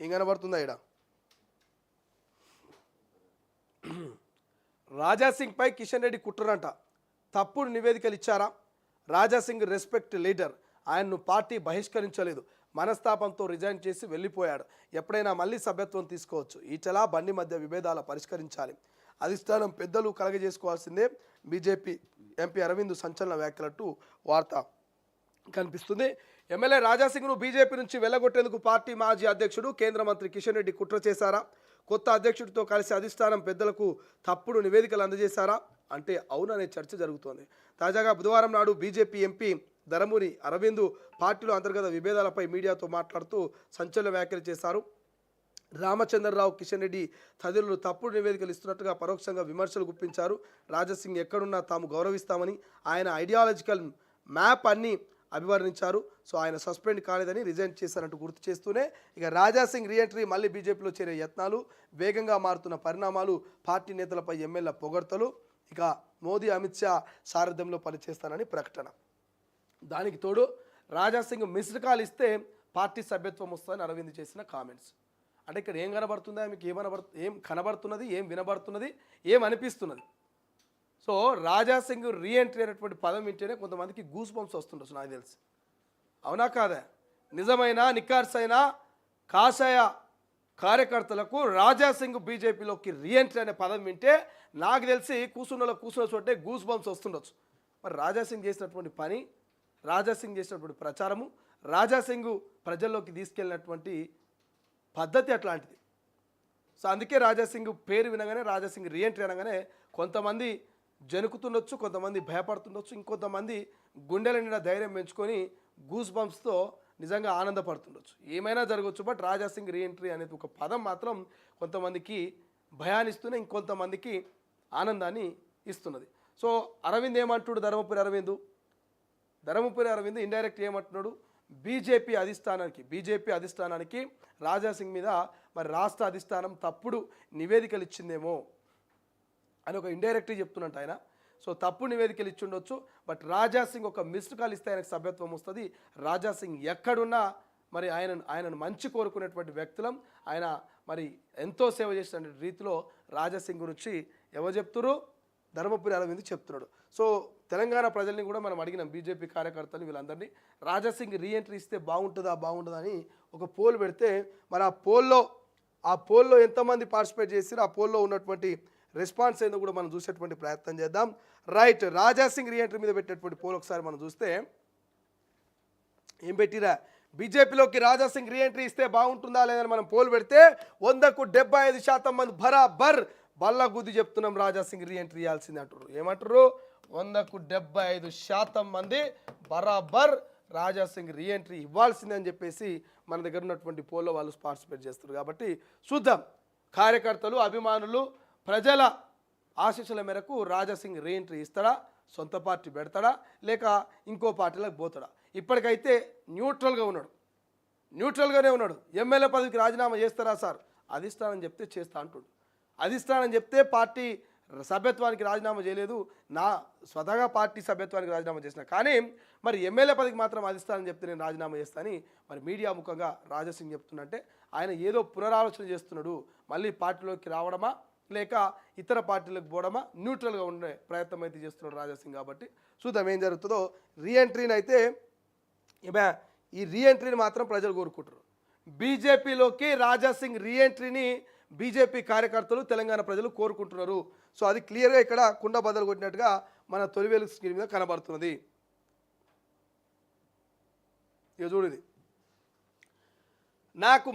ఏం కనబడుతుందా ఇక్కడ? రాజాసింగ్ పై కిషన్ రెడ్డి కుట్రంట, తప్పుడు నివేదికలు ఇచ్చారా? రాజాసింగ్ రెస్పెక్ట్ లీడర్, ఆయన్ను పార్టీ బహిష్కరించలేదు, మనస్తాపంతో రిజైన్ చేసి వెళ్ళిపోయాడు. ఎప్పుడైనా మళ్ళీ సభ్యత్వం తీసుకోవచ్చు. ఈటల బండి మధ్య విభేదాల పరిష్కరించాలి, అధిష్టానం పెద్దలు కలగజేసుకోవాల్సిందే. బీజేపీ ఎంపీ అరవింద్ సంచలన వ్యాఖ్యలట్టు వార్త కనిపిస్తుంది. ఎమ్మెల్యే రాజాసింగ్ను బీజేపీ నుంచి వెళ్ళగొట్టేందుకు పార్టీ మాజీ అధ్యక్షుడు కేంద్ర మంత్రి కిషన్ రెడ్డి కుట్ర చేశారా? కొత్త అధ్యక్షుడితో కలిసి అధిష్టానం పెద్దలకు తప్పుడు నివేదికలు అందజేశారా అంటే అవుననే చర్చ జరుగుతోంది. తాజాగా బుధవారం నాడు బీజేపీ ఎంపీ ధర్మపురి అరవింద్ పార్టీలో అంతర్గత విభేదాలపై మీడియాతో మాట్లాడుతూ సంచలన వ్యాఖ్యలు చేశారు. రామచంద్రరావు, కిషన్ రెడ్డి తదితరులు తప్పుడు నివేదికలు ఇస్తున్నట్టుగా పరోక్షంగా విమర్శలు గుప్పించారు. రాజాసింగ్ ఎక్కడున్నా తాము గౌరవిస్తామని, ఆయన ఐడియాలజికల్ మ్యాప్ అన్ని అభివర్ణించారు. సో ఆయన సస్పెండ్ కాలేదని, రిజైన్ చేశారంటూ గుర్తు చేస్తూనే ఇక రాజాసింగ్ రీఎంట్రీ, మళ్ళీ బీజేపీలో చేరే యత్నాలు, వేగంగా మారుతున్న పరిణామాలు, పార్టీ నేతలపై ఎమ్మెల్యే పొగడ్తలు, ఇక మోదీ అమిత్ షా సారథ్యంలో పనిచేస్తానని ప్రకటన. దానికి తోడు రాజాసింగ్ మిస్డ్ కాల్ ఇస్తే పార్టీ సభ్యత్వం వస్తుందని అరవింద్ చేసిన కామెంట్స్. అంటే ఇక్కడ ఏం కనబడుతుందా మీకు? ఏం కనబడుతున్నది, ఏం వినబడుతున్నది, ఏం అనిపిస్తున్నది? సో రాజాసింగ్ రీఎంట్రీ అనేటువంటి పదం వింటేనే కొంతమందికి గూస్ బంప్స్ వస్తుండొచ్చు, నాకు తెలిసి. అవునా కాదా? నిజమైన నిక్కార్సైన కాషాయ కార్యకర్తలకు రాజాసింగ్ బీజేపీలోకి రీఎంట్రీ అనే పదం వింటే నాకు తెలిసి కూర్చున్న చోటే గూస్ బంప్స్ వస్తుండొచ్చు. మరి రాజాసింగ్ చేసినటువంటి పని, రాజాసింగ్ చేసినటువంటి ప్రచారము, రాజాసింగ్ ప్రజల్లోకి తీసుకెళ్ళినటువంటి పద్ధతి అట్లాంటిది. సో అందుకే రాజాసింగ్ పేరు వినగానే, రాజాసింగ్ రీఎంట్రీ అనగానే కొంతమంది జనుకుతుండొచ్చు, కొంతమంది భయపడుతుండొచ్చు, ఇంకొంతమంది గుండెల నిండా ధైర్యం పెంచుకొని గూస్ బంప్స్తో నిజంగా ఆనందపడుతుండొచ్చు. ఏమైనా జరగవచ్చు. బట్ రాజాసింగ్ రీఎంట్రీ అనేది ఒక పదం మాత్రం కొంతమందికి భయాన్ని ఇస్తూనే ఇంకొంతమందికి ఆనందాన్ని ఇస్తున్నది. సో అరవింద్ ఏమంటుడు? ధర్మపురి అరవింద్ ఇండైరెక్ట్ ఏమంటున్నాడు? బీజేపీ అధిష్టానానికి రాజాసింగ్ మీద మరి రాష్ట్ర అధిష్టానం తప్పుడు నివేదికలు ఇచ్చిందేమో అని ఒక ఇండైరెక్ట్గా చెప్తున్నట్టు ఆయన. సో తప్పుడు నివేదికలు ఇచ్చి ఉండొచ్చు. బట్ రాజాసింగ్ ఒక మిస్డ్ కాల్ ఇస్తే ఆయనకు సభ్యత్వం వస్తుంది. రాజాసింగ్ ఎక్కడున్నా మరి ఆయనను మంచి కోరుకునేటువంటి వ్యక్తులం, ఆయన మరి ఎంతో సేవ చేసిన రీతిలో రాజాసింగ్ గురించి ఎవరు చెప్తున్నారు? ధర్మపురి అరవింద్ చెప్తున్నాడు. సో తెలంగాణ ప్రజల్ని కూడా మనం అడిగినాం, బీజేపీ కార్యకర్తలు వీళ్ళందరినీ, రాజాసింగ్ రీఎంట్రీ ఇస్తే బాగుంటుందా అని ఒక పోల్ పెడితే మరి ఆ పోల్లో ఎంతమంది పార్టిసిపేట్ చేసి ఆ పోల్లో ఉన్నటువంటి రెస్పాన్స్ ఏందో కూడా మనం చూసేటువంటి ప్రయత్నం చేద్దాం. రైట్, రాజాసింగ్ రీఎంట్రీ మీద పెట్టేటువంటి పోల్ ఒకసారి మనం చూస్తే ఏం పెట్టిరా? బీజేపీలోకి రాజాసింగ్ రీఎంట్రీ ఇస్తే బాగుంటుందా లేదని మనం పోల్ పెడితే 100కు 75% మంది బరాబర్ బల్ల గుద్ది చెప్తున్నాం రాజాసింగ్ రీఎంట్రీ ఇవ్వాల్సింది అంటారు. ఏమంటారు? 100కు 75% మంది బరాబర్ రాజాసింగ్ రీఎంట్రీ ఇవ్వాల్సిందే అని చెప్పేసి మన దగ్గర ఉన్నటువంటి పోల్లో వాళ్ళు పార్టిసిపేట్ చేస్తారు. కాబట్టి చూద్దాం, కార్యకర్తలు, అభిమానులు, ప్రజల ఆశీస్సుల మేరకు రాజాసింగ్ రీఎంట్రీ ఇస్తాడా, సొంత పార్టీ పెడతాడా, లేక ఇంకో పార్టీలకు పోతాడా? ఇప్పటికైతే న్యూట్రల్గానే ఉన్నాడు. ఎమ్మెల్యే పదవికి రాజీనామా చేస్తారా సార్? అధిష్టానం చెప్తే చేస్తా అంటుడు. అధిష్టానం చెప్తే పార్టీ సభ్యత్వానికి రాజీనామా చేయలేదు, నా స్వతహాగా పార్టీ సభ్యత్వానికి రాజీనామా చేసిన, కానీ మరి ఎమ్మెల్యే పదవికి మాత్రం అధిష్టానం చెప్తే నేను రాజీనామా చేస్తానని మరి మీడియా ముఖంగా రాజాసింగ్ చెప్తున్నంటే ఆయన ఏదో పునరాలోచన చేస్తున్నాడు. మళ్ళీ పార్టీలోకి రావడమా లేక ఇతర పార్టీలకు పోవడమా, న్యూట్రల్గా ఉండే ప్రయత్నం అయితే చేస్తున్నాడు రాజాసింగ్. కాబట్టి చూద్దాం ఏం జరుగుతుందో. రీఎంట్రీని అయితే ఈ రీఎంట్రీని మాత్రం ప్రజలు కోరుకుంటారు. బీజేపీలోకి రాజాసింగ్ రీఎంట్రీని బీజేపీ కార్యకర్తలు, తెలంగాణ ప్రజలు కోరుకుంటున్నారు. సో అది క్లియర్గా ఇక్కడ కుండ బద్దలు కొట్టినట్టుగా మన తొలివేలు స్క్రీన్ మీద కనబడుతున్నది. ఇక చూడు, ఇది నాకు